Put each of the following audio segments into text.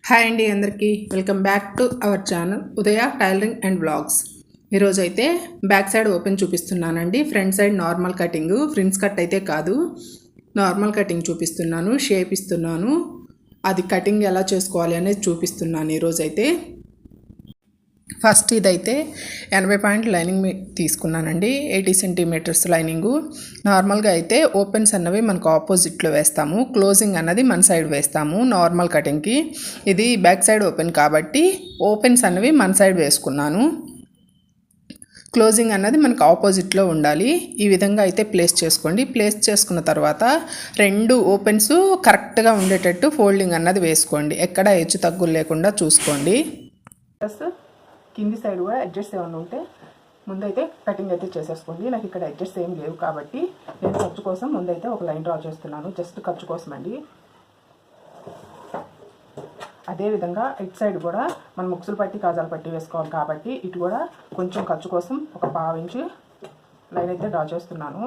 Hi అండి, అందరికీ welcome back to our channel Udaya tailoring and vlogs. ఈరోజు అయితే బ్యాక్ సైడ్ ఓపెన్ చూపిస్తున్నానండి. Front side normal cutting, ఫ్రిన్స్ cut అయితే కాదు, నార్మల్ కటింగ్ చూపిస్తున్నాను. షేప్ ఇస్తున్నాను, అది కటింగ్ ఎలా చేసుకోవాలి అనేది చూపిస్తున్నాను ఈరోజైతే. ఫస్ట్ ఇదైతే 80 పాయింట్ లైనింగ్ తీసుకున్నానండి, 80 సెంటీమీటర్స్ లైనింగు. నార్మల్గా అయితే ఓపెన్స్ అన్నవి మనకు ఆపోజిట్లో వేస్తాము, క్లోజింగ్ అన్నది మన సైడ్ వేస్తాము నార్మల్ కటింగ్కి. ఇది బ్యాక్ సైడ్ ఓపెన్ కాబట్టి ఓపెన్స్ అన్నవి మన సైడ్ వేసుకున్నాను, క్లోజింగ్ అన్నది మనకు ఆపోజిట్లో ఉండాలి. ఈ విధంగా అయితే ప్లేస్ చేసుకోండి. ప్లేస్ చేసుకున్న తర్వాత రెండు ఓపెన్స్ కరెక్ట్గా ఉండేటట్టు ఫోల్డింగ్ అన్నది వేసుకోండి, ఎక్కడ హెచ్చు తగ్గులు లేకుండా చూసుకోండి. కింది సైడ్ కూడా అడ్జస్ట్ ఏమైనా ఉంటే ముందైతే కటింగ్ అయితే చేసేసుకోండి. నాకు ఇక్కడ అడ్జస్ట్ ఏం లేవు కాబట్టి నేను ఖర్చు కోసం ముందైతే ఒక లైన్ డ్రా చేస్తున్నాను, జస్ట్ ఖర్చు కోసం అండి. అదేవిధంగా ఇటు సైడ్ కూడా మనం ముక్సులు పట్టి కాజాలు పట్టి వేసుకోవాలి కాబట్టి ఇటు కూడా కొంచెం ఖర్చు కోసం ఒక 1/2 ఇంచు లైన్ అయితే డ్రా చేస్తున్నాను.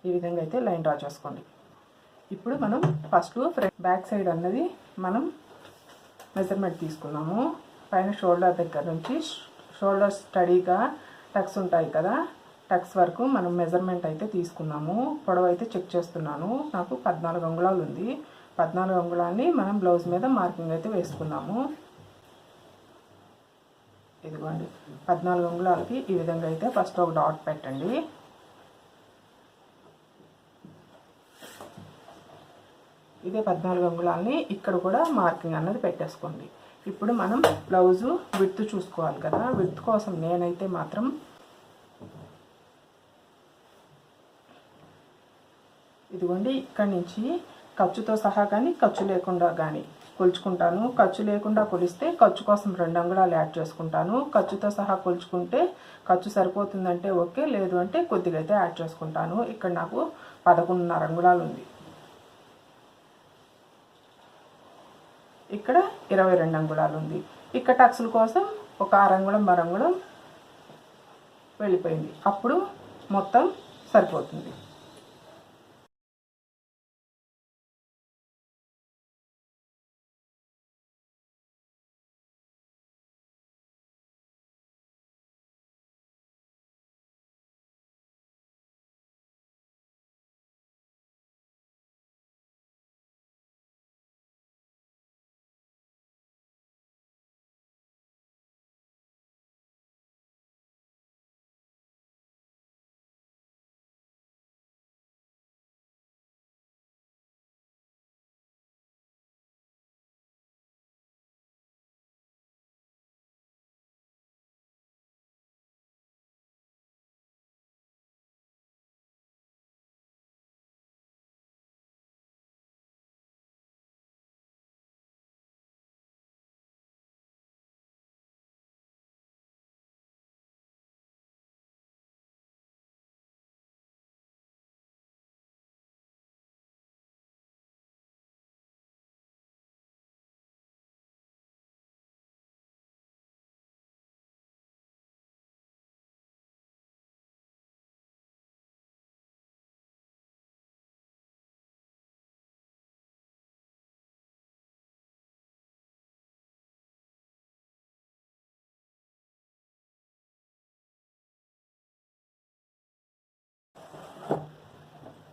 ఈ విధంగా అయితే లైన్ డ్రా చేసుకోండి. ఇప్పుడు మనం ఫస్ట్ బ్యాక్ సైడ్ అన్నది మనం మెజర్మెంట్ తీసుకున్నాము. పైన షోల్డర్ దగ్గర నుంచి షోల్డర్ స్టడీగా టక్స్ ఉంటాయి కదా, టక్స్ వరకు మనం మెజర్మెంట్ అయితే తీసుకున్నాము. పొడవు అయితే చెక్ చేస్తున్నాను, నాకు 14 అంగుళాలు ఉంది. 14 అంగుళాన్ని మనం బ్లౌజ్ మీద మార్కింగ్ అయితే వేసుకున్నాము. ఇదిగోండి 14 అంగుళాలకి ఈ విధంగా అయితే ఫస్ట్ ఒక డాట్ పెట్టండి. ఇదే 14 అంగుళాలని ఇక్కడ కూడా మార్కింగ్ అన్నది పెట్టేసుకోండి. ఇప్పుడు మనం బ్లౌజు విడ్త్ చూసుకోవాలి కదా, విడ్త్ కోసం నేనైతే మాత్రం ఇదిగోండి ఇక్కడ నుంచి ఖర్చుతో సహా కానీ ఖర్చు లేకుండా కానీ కొలుచుకుంటాను. ఖర్చు లేకుండా కొలిస్తే ఖర్చు కోసం 2 అంగుళాలు యాడ్ చేసుకుంటాను. ఖర్చుతో సహా కొలుచుకుంటే ఖర్చు సరిపోతుందంటే ఓకే, లేదు అంటే కొద్దిగా అయితే యాడ్ చేసుకుంటాను. ఇక్కడ నాకు 11.5 అంగుళాలు ఉంది. ఇక్కడ 22 అంగుళాలు ఉంది. ఇక్కడ టక్సుల కోసం ఒక 6 అంగుళం 12 అంగుళం వెళ్ళిపోయింది, అప్పుడు మొత్తం సరిపోతుంది.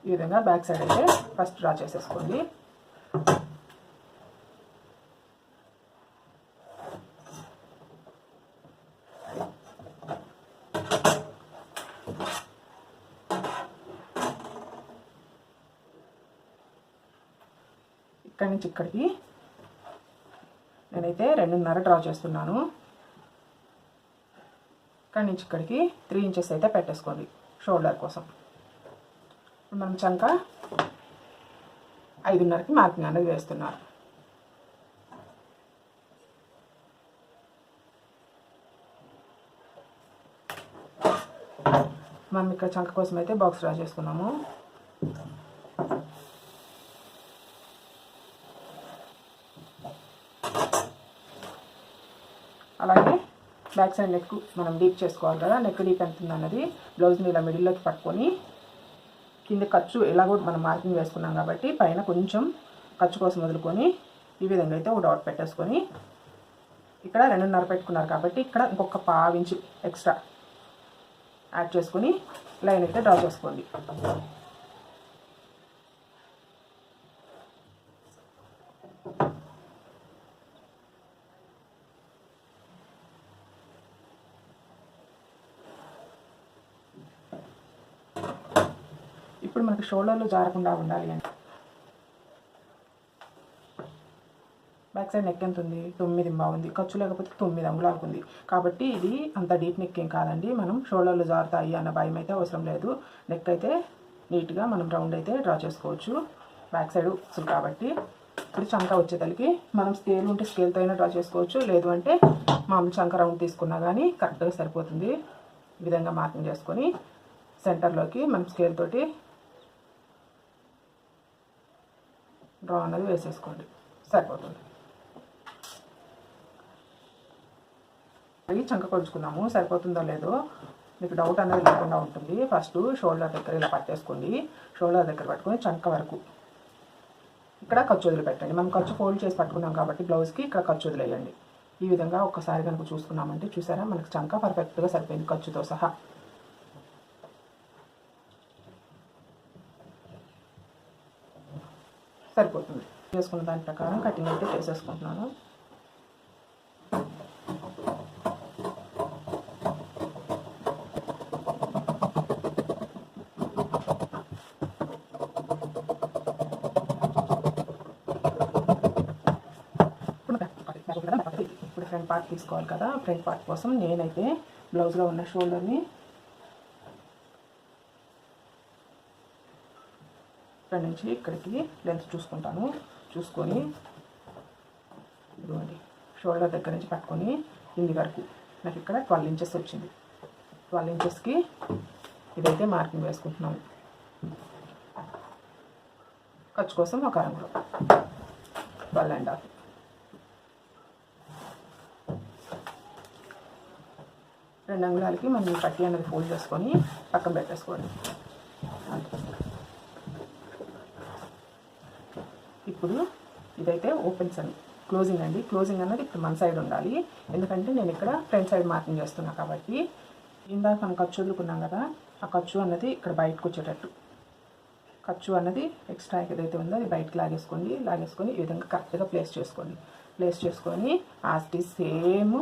ఈ విధంగా బ్యాక్ సైడ్ అయితే ఫస్ట్ డ్రా చేసేసుకోండి. ఇక్కడి నుంచి ఇక్కడికి నేనైతే 2.5 డ్రా చేస్తున్నాను. ఇక్కడి నుంచి ఇక్కడికి 3 ఇంచెస్ అయితే పెట్టేసుకోండి షోల్డర్ కోసం. మనం చంక 5.5కి మార్కింగ్ అనేది వేస్తున్నారు. మనం ఇక్కడ చంక కోసం అయితే బాక్స్ డ్రా చేసుకున్నాము. అలాగే బ్యాక్ సైడ్ నెక్ మనం డీప్ చేసుకోవాలి కదా, నెక్ డీప్ ఎంత ఉంది అన్నది బ్లౌజ్ని ఇలా మిడిల్లోకి పట్టుకొని కింద ఖర్చు ఎలాగో మనం మార్కింగ్ వేసుకున్నాం కాబట్టి పైన కొంచెం ఖర్చు కోసం వదులుకొని ఈ విధంగా అయితే ఒక డాట్ పెట్టేసుకొని ఇక్కడ 2.5 పెట్టుకున్నారు కాబట్టి ఇక్కడ ఇంకొక 1/2 ఇంచు ఎక్స్ట్రా యాడ్ చేసుకొని లైన్ అయితే డ్రా చేసుకోండి. ఇప్పుడు మనకి షోల్డర్లు జారకుండా ఉండాలి అంటే బ్యాక్ సైడ్ నెక్ ఎంత ఉంది? 9 ఉంది. ఖర్చు లేకపోతే 9 అంగుళాలకు ఉంది. కాబట్టి ఇది అంత డీప్ నెక్ ఏం కాదండి. మనం షోల్డర్లు జారుతాయి అన్న భయం అయితే అవసరం లేదు. నెక్ అయితే నీట్గా మనం రౌండ్ అయితే డ్రా చేసుకోవచ్చు బ్యాక్ సైడ్ ఉక్సులు కాబట్టి. ఇప్పుడు చంక వచ్చేతలకి మనం స్కేల్ ఉంటే స్కేల్తో అయినా డ్రా చేసుకోవచ్చు, లేదు అంటే మామూలు చంక రౌండ్ తీసుకున్నా కానీ కరెక్ట్గా సరిపోతుంది. ఈ విధంగా మార్కింగ్ చేసుకొని సెంటర్లోకి మనం స్కేల్ తోటి డ్రా అన్నది వేసేసుకోండి, సరిపోతుంది. చంక కొలుచుకున్నాము, సరిపోతుందో లేదో మీకు డౌట్ అనేది లేకుండా ఉంటుంది. ఫస్ట్ షోల్డర్ దగ్గర ఇలా పట్టేసుకోండి. షోల్డర్ దగ్గర పట్టుకొని చంక వరకు ఇక్కడ ఖర్చు వదిలిపెట్టండి. మనం ఖర్చు ఫోల్డ్ చేసి పట్టుకున్నాం కాబట్టి బ్లౌజ్కి ఇక్కడ ఖర్చు వదిలేయండి. ఈ విధంగా ఒక్కసారి కనుక చూసుకున్నామంటే చూసారా మనకు చంక పర్ఫెక్ట్గా సరిపోయింది ఖర్చుతో సహా. సరిపోతుంది. చేసుకున్న దాని ప్రకారం కటింగ్ అయితే చేసేసుకుంటున్నాను. ఇప్పుడు ఫ్రంట్ పార్ట్ తీసుకోవాలి కదా. ఫ్రంట్ పార్ట్ కోసం నేనైతే బ్లౌజ్లో ఉన్న షోల్డర్ని ఇక్కడ నుంచి ఇక్కడికి లెంత్ చూసుకుంటాను. చూసుకొని ఇదిగోండి షోల్డర్ దగ్గర నుంచి పట్టుకొని కింది వరకు నాకు ఇక్కడ 12 ఇంచెస్ వచ్చింది. 12 ఇంచెస్కి ఇదైతే మార్కింగ్ వేసుకుంటున్నాను. ఖర్చు కోసం ఒక అంగుళం 12.5. రెండు అంగుళాలకి మనం ఈ పట్టి అనేది ఫోల్డ్ చేసుకొని పక్కన పెట్టేసుకోండి. ఇప్పుడు ఇదైతే ఓపెన్స్ అండి, క్లోజింగ్ అండి. క్లోజింగ్ అన్నది ఇప్పుడు మన సైడ్ ఉండాలి, ఎందుకంటే నేను ఇక్కడ ఫ్రంట్ సైడ్ మార్కింగ్ చేస్తున్నా కాబట్టి. ఇందాక మనం ఖర్చు వదులుకున్నాం కదా, ఆ ఖర్చు అన్నది ఇక్కడ బయటకు వచ్చేటట్టు ఖర్చు అన్నది ఎక్స్ట్రా ఏదైతే ఉందో అది బయటకు లాగేసుకొని ఈ విధంగా కరెక్ట్గా ప్లేస్ చేసుకొని ఆస్టి సేమ్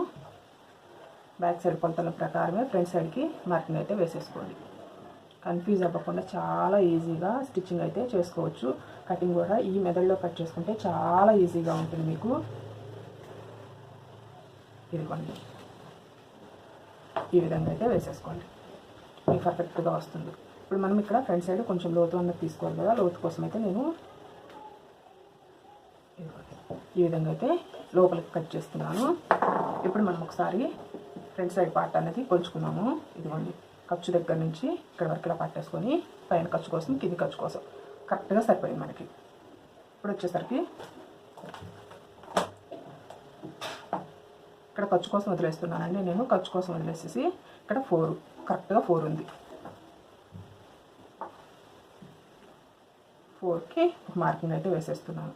బ్యాక్ సైడ్ కొలతల ప్రకారమే ఫ్రంట్ సైడ్కి మార్కింగ్ అయితే వేసేసుకోండి. కన్ఫ్యూజ్ అవ్వకుండా చాలా ఈజీగా స్టిచ్చింగ్ అయితే చేసుకోవచ్చు. కటింగ్ కూడా ఈ మెథడ్లో కట్ చేసుకుంటే చాలా ఈజీగా ఉంటుంది మీకు. ఇదిగోండి ఈ విధంగా అయితే వేసేసుకోండి, మీకు పర్ఫెక్ట్గా వస్తుంది. ఇప్పుడు మనం ఇక్కడ ఫ్రంట్ సైడ్ కొంచెం లోతు అన్నది తీసుకోవాలి కదా, లోతు కోసం అయితే నేను ఈ విధంగా అయితే లోపలికి కట్ చేస్తున్నాను. ఇప్పుడు మనం ఒకసారి ఫ్రంట్ సైడ్ పార్ట్ అనేది కొలుచుకున్నాము. ఇదిగోండి ఖర్చు దగ్గర నుంచి ఇక్కడ వరకు ఇలా పట్టేసుకొని పైన ఖర్చు కోసం కింది ఖర్చు కోసం కరెక్ట్గా సరిపోయింది మనకి. ఇప్పుడు వచ్చేసరికి ఇక్కడ ఖర్చు కోసం వదిలేస్తున్నానండి నేను. ఖర్చు కోసం వదిలేసేసి ఇక్కడ 4 కరెక్ట్గా 4 ఉంది. 4కి ఒక మార్కింగ్ అయితే వేసేస్తున్నాను.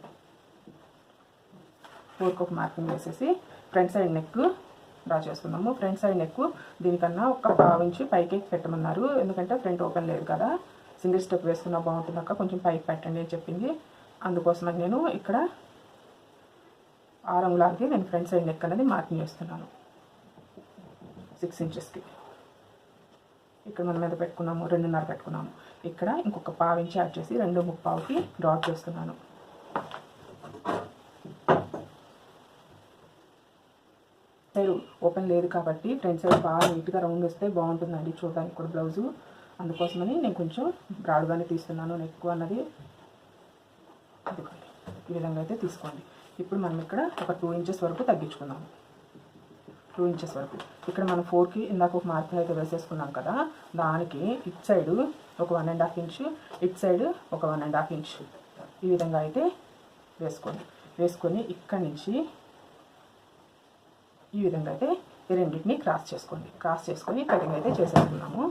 4కి ఒక మార్కింగ్ వేసేసి ఫ్రంట్ సైడ్ నెక్ డ్రా చేసుకున్నాము. ఫ్రంట్ సైడ్ నెక్ దీనికన్నా ఒక 1/2 ఇంచు పైకి పెట్టమన్నారు, ఎందుకంటే ఫ్రంట్ ఓపెన్ లేదు కదా. సింగిల్ స్టెప్ వేసుకున్నా బాగుంటుంది అక్క, కొంచెం పైకి పెట్టండి అని చెప్పింది. అందుకోసం నేను ఇక్కడ 6 అంగుళాలకి నేను ఫ్రంట్ సైడ్ నెక్ అనేది మార్కింగ్ చేస్తున్నాను 6 ఇంచెస్కి. ఇక్కడ మనం మీద పెట్టుకున్నాము 2.5 పెట్టుకున్నాము. ఇక్కడ ఇంకొక 1/2 ఇంచు యాడ్ చేసి 2.75కి డ్రాట్ చేస్తున్నాను. సైడ్ ఓపెన్ లేదు కాబట్టి ఫ్రంట్ సైడ్ బాగా నీట్గా రౌండ్ వస్తే బాగుంటుందండి చూడడానికి కూడా బ్లౌజు. అందుకోసమని నేను కొంచెం బ్రాడ్గానే తీస్తున్నాను నెక్ అన్నది. ఈ విధంగా అయితే తీసుకోండి. ఇప్పుడు మనం ఇక్కడ ఒక 2 ఇంచెస్ వరకు తగ్గించుకున్నాము. 2 ఇంచెస్ వరకు ఇక్కడ మనం 4కి ఇందాక ఒక మార్కింగ్ అయితే వేసేసుకున్నాం కదా, దానికి ఇటు సైడ్ ఒక 1.5 ఇంచు, ఇటు సైడ్ ఒక 1.5 ఇంచు ఈ విధంగా అయితే వేసుకొని ఇక్కడి నుంచి ఈ విధంగా అయితే ఈ రెండింటిని క్రాస్ చేసుకొని కటింగ్ అయితే చేసేసుకున్నాము.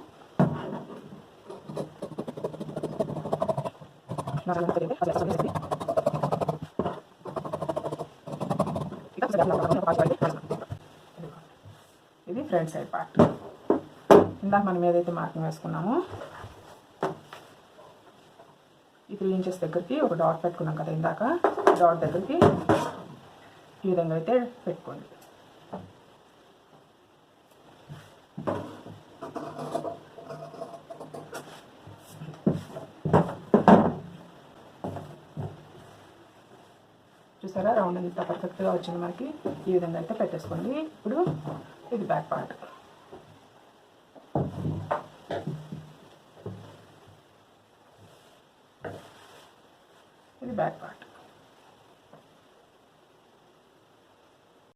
ఇది ఫ్రంట్ సైడ్ పార్ట్. ఇందాక మనం ఏదైతే మార్కింగ్ వేసుకున్నామో ఈ 3 ఇంచెస్ దగ్గరికి ఒక డాట్ పెట్టుకున్నాం కదా ఇందాక, డాట్ దగ్గరికి ఈ విధంగా అయితే పెట్టుకోండి. చూసారా రౌండ్ ఎంత పర్ఫెక్ట్గా వచ్చింది మనకి. ఈ విధంగా అయితే పెట్టేసుకోండి. ఇప్పుడు ఇది బ్యాక్ పార్ట్.